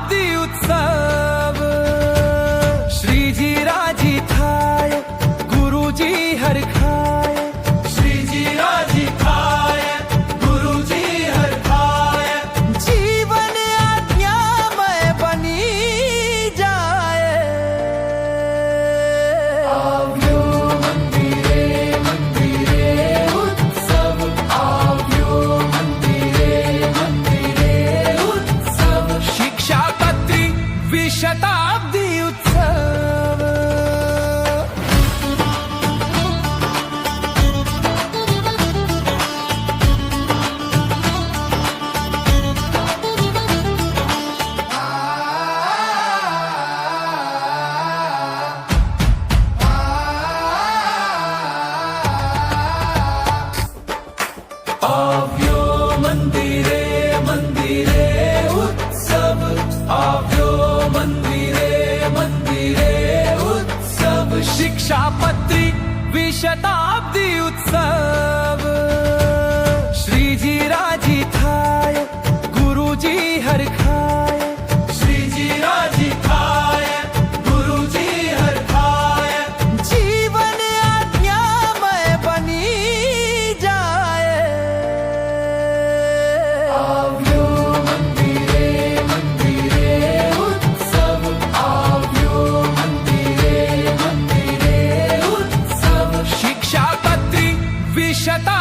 शताब्दी उत्सव श्रीजी राजी थाय गुरुजी हर खाय श्रीजी राजी थाय गुरुजी हर खाय जीवन आज्ञामय बनी जाए आव्यो मंदिरे मंदिरे उत्सव आव्यो मंदिरे मंदिरे उत्सव शिक्षापत्री शताब्दी उत्सव आव्यो मंदिरे मंदिरे उत्सव आव्यो मंदिरे मंदिरे उत्सव शिक्षापत्री शताब्दी उत्सव श्रीजी राजी थाय गुरुजी हर खाय श्रीजी राजी थाय गुरुजी हर खाय जीवन आज्ञामय बनी जाए आव्यो मंदिरे मंदिरे उत्सव आव्यो मंदिरे मंदिरे उत्सव शिक्षापत्री शताब्दी